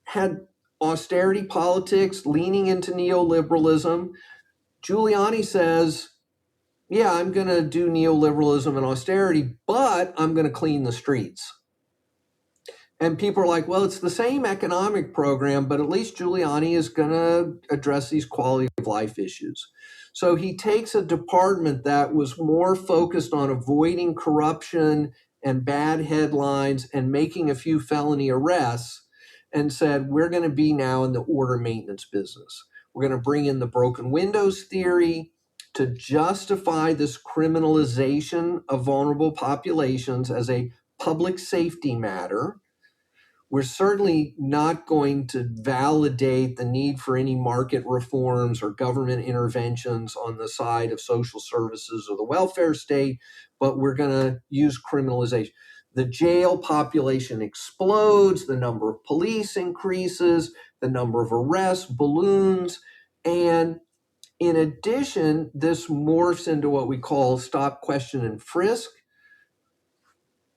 had austerity politics leaning into neoliberalism. Giuliani says, yeah, I'm going to do neoliberalism and austerity, but I'm going to clean the streets. And people are like, well, it's the same economic program, but at least Giuliani is going to address these quality of life issues. So he takes a department that was more focused on avoiding corruption and bad headlines and making a few felony arrests and said, we're going to be now in the order maintenance business. We're going to bring in the broken windows theory to justify this criminalization of vulnerable populations as a public safety matter. We're certainly not going to validate the need for any market reforms or government interventions on the side of social services or the welfare state, but we're going to use criminalization. The jail population explodes, the number of police increases, the number of arrests balloons, and in addition, this morphs into what we call stop, question, and frisk.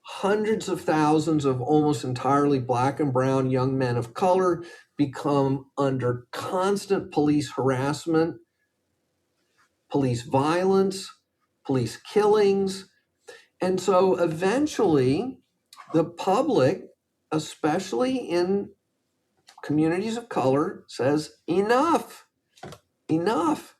Hundreds of thousands of almost entirely Black and brown young men of color become under constant police harassment, police violence, police killings. And so eventually, the public, especially in communities of color, says, enough, enough.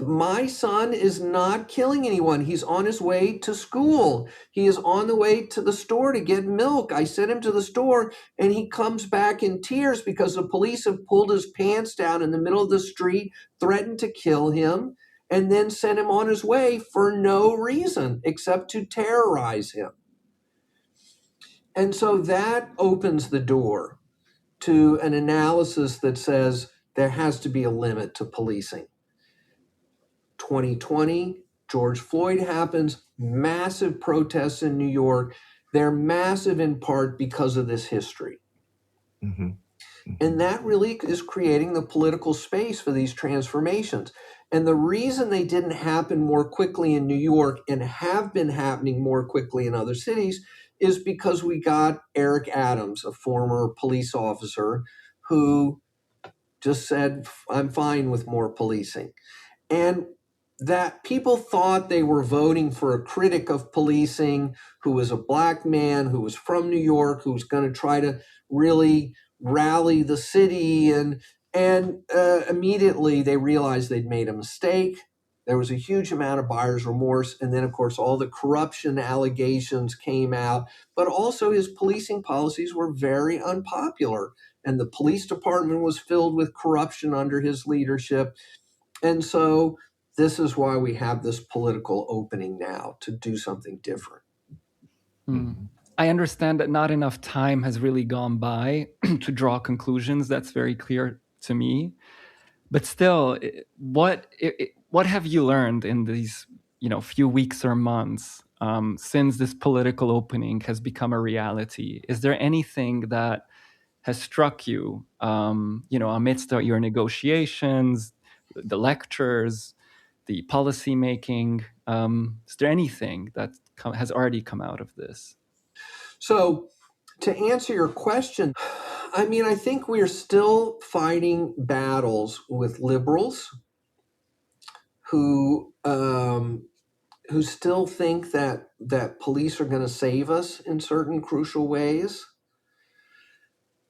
My son is not killing anyone. He's on his way to school. He is on the way to the store to get milk. I sent him to the store and he comes back in tears because the police have pulled his pants down in the middle of the street, threatened to kill him, and then sent him on his way for no reason except to terrorize him. And so that opens the door to an analysis that says there has to be a limit to policing. 2020, George Floyd happens, massive protests in New York. They're massive in part because of this history. Mm-hmm. Mm-hmm. And that really is creating the political space for these transformations. And the reason they didn't happen more quickly in New York and have been happening more quickly in other cities is because we got Eric Adams, a former police officer, who just said, I'm fine with more policing. And that people thought they were voting for a critic of policing who was a Black man, who was from New York, who was going to try to really rally the city. And immediately they realized they'd made a mistake. There was a huge amount of buyer's remorse. And then, of course, all the corruption allegations came out. But also his policing policies were very unpopular. And the police department was filled with corruption under his leadership. And so this is why we have this political opening now to do something different. I understand that not enough time has really gone by to draw conclusions. That's very clear to me. But still, what have you learned in these few weeks or months since this political opening has become a reality? Is there anything that has struck you, amidst your negotiations, the lectures, the policy making? Is there anything that has already come out of this? So to answer your question, I think we're still fighting battles with liberals who still think that police are going to save us in certain crucial ways.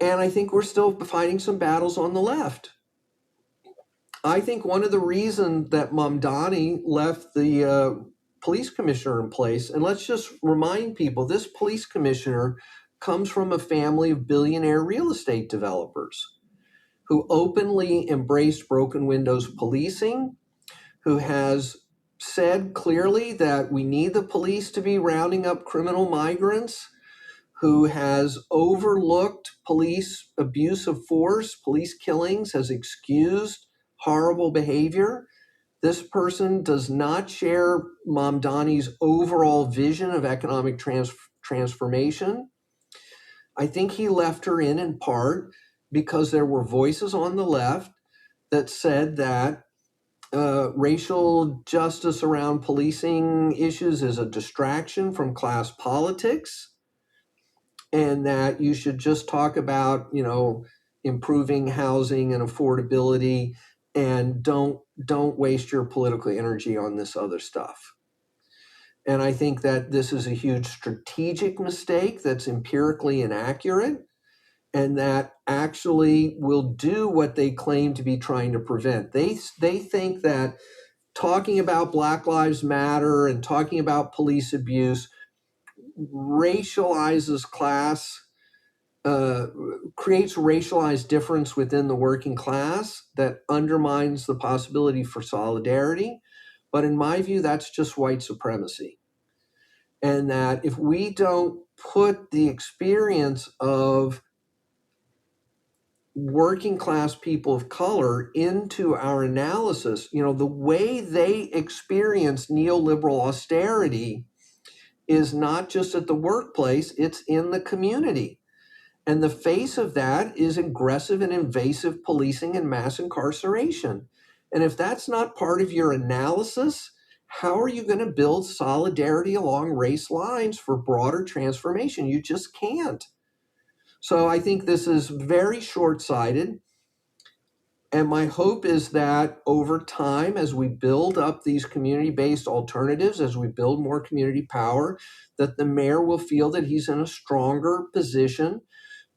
And I think we're still fighting some battles on the left. I think one of the reasons that Mamdani left the police commissioner in place, and let's just remind people, this police commissioner comes from a family of billionaire real estate developers who openly embraced broken windows policing, who has said clearly that we need the police to be rounding up criminal migrants, who has overlooked police abuse of force, police killings, has excused horrible behavior. This person does not share Mamdani's overall vision of economic transformation. I think he left her in part because there were voices on the left that said that racial justice around policing issues is a distraction from class politics, and that you should just talk about, improving housing and affordability, and don't waste your political energy on this other stuff. And I think that this is a huge strategic mistake that's empirically inaccurate, and that actually will do what they claim to be trying to prevent. They think that talking about Black Lives Matter and talking about police abuse racializes class, creates racialized difference within the working class that undermines the possibility for solidarity. But in my view, that's just white supremacy. And that if we don't put the experience of working class people of color into our analysis, the way they experience neoliberal austerity is not just at the workplace, it's in the community. And the face of that is aggressive and invasive policing and mass incarceration. And if that's not part of your analysis, how are you going to build solidarity along race lines for broader transformation? You just can't. So I think this is very short-sighted. And my hope is that over time, as we build up these community-based alternatives, as we build more community power, that the mayor will feel that he's in a stronger position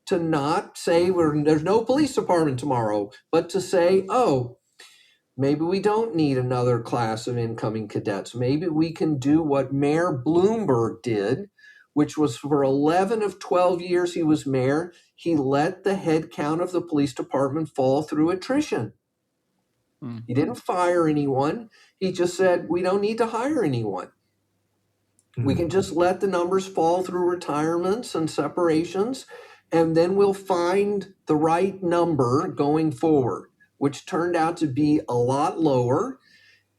to not say there's no police department tomorrow, but to say, oh, maybe we don't need another class of incoming cadets. Maybe we can do what Mayor Bloomberg did, which was for 11 of 12 years he was mayor, he let the head count of the police department fall through attrition. He didn't fire anyone. He just said, we don't need to hire anyone. We can just let the numbers fall through retirements and separations, and then we'll find the right number going forward, which turned out to be a lot lower.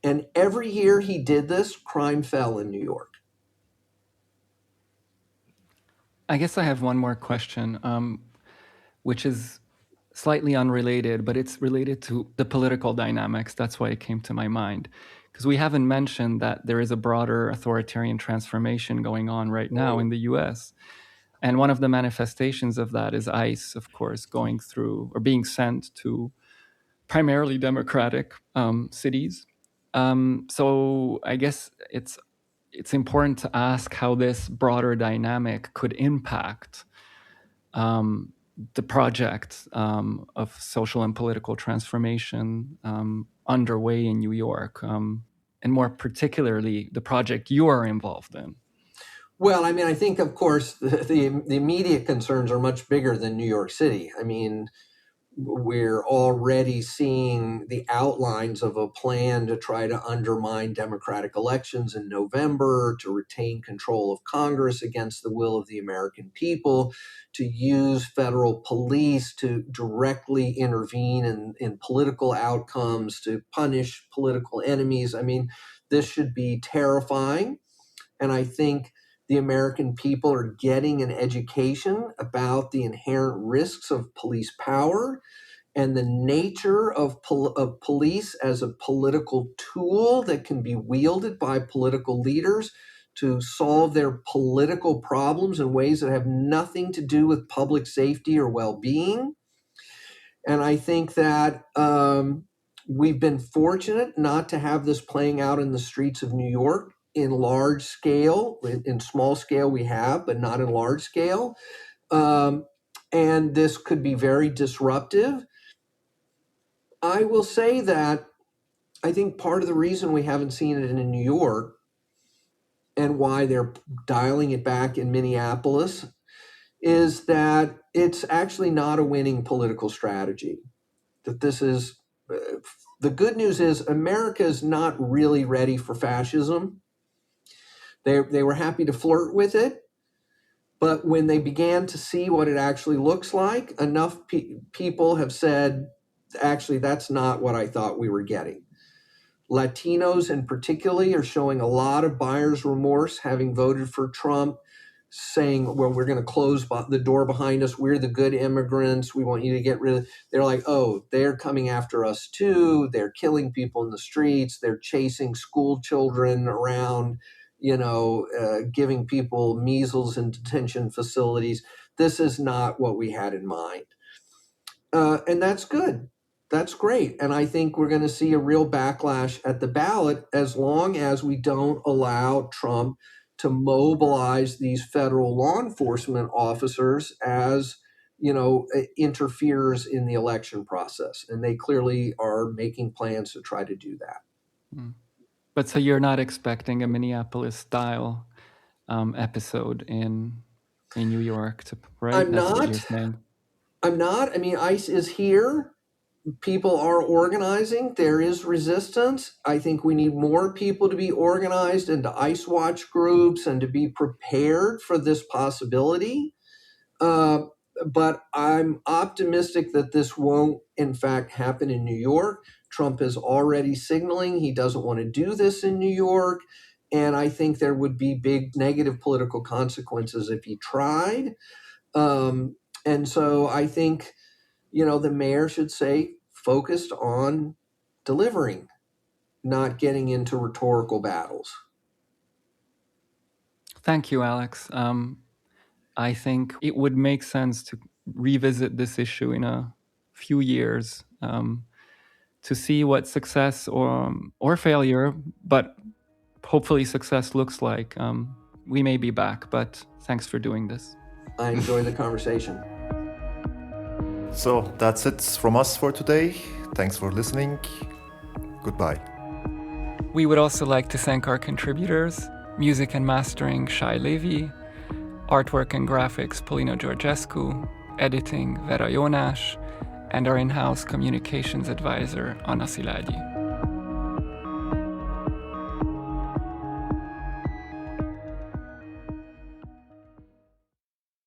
And every year he did this, crime fell in New York. I guess I have one more question, which is slightly unrelated, but it's related to the political dynamics. That's why it came to my mind. Because we haven't mentioned that there is a broader authoritarian transformation going on right now in the US. And one of the manifestations of that is ICE, of course, going through or being sent to primarily democratic cities. So I guess it's important to ask how this broader dynamic could impact the project of social and political transformation underway in New York, and more particularly the project you are involved in. Well, I mean, I think, of course, the immediate concerns are much bigger than New York City. I mean, we're already seeing the outlines of a plan to try to undermine democratic elections in November, to retain control of Congress against the will of the American people, to use federal police to directly intervene in political outcomes, to punish political enemies. I mean, this should be terrifying. And I think the American people are getting an education about the inherent risks of police power and the nature of police as a political tool that can be wielded by political leaders to solve their political problems in ways that have nothing to do with public safety or well-being. And I think that we've been fortunate not to have this playing out in the streets of New York in large scale. In small scale we have, but not in large scale. And this could be very disruptive. I will say that I think part of the reason we haven't seen it in New York and why they're dialing it back in Minneapolis is that it's actually not a winning political strategy. That this is, the good news is America is not really ready for fascism. They were happy to flirt with it, but when they began to see what it actually looks like, enough people have said, Actually, that's not what I thought we were getting. Latinos in particular are showing a lot of buyer's remorse, having voted for Trump, saying, well, we're going to close the door behind us. We're the good immigrants. We want you to get rid of. They're like, oh, they're coming after us too. They're killing people in the streets. They're chasing school children around, giving people measles in detention facilities. This is not what we had in mind. And that's good. That's great. And I think we're going to see a real backlash at the ballot as long as we don't allow Trump to mobilize these federal law enforcement officers as, interferers in the election process. And they clearly are making plans to try to do that. But so you're not expecting a Minneapolis-style episode in New York, right? I'm That's not. what you're saying. I'm not. I mean, ICE is here. People are organizing. There is resistance. I think we need more people to be organized into ICE watch groups and to be prepared for this possibility. But I'm optimistic that this won't, in fact, happen in New York. Trump is already signaling he doesn't want to do this in New York. And I think there would be big negative political consequences if he tried. And so I think, the mayor should say, focused on delivering, not getting into rhetorical battles. Thank you, Alex. I think it would make sense to revisit this issue in a few years to see what success or failure, but hopefully success looks like. We may be back, but thanks for doing this. I enjoy the conversation. So that's it from us for today. Thanks for listening. Goodbye. We would also like to thank our contributors: music and mastering, Shai Levy; artwork and graphics, Polina Georgescu; editing, Vera Jonas; and our in-house communications advisor, Anna Szilágyi.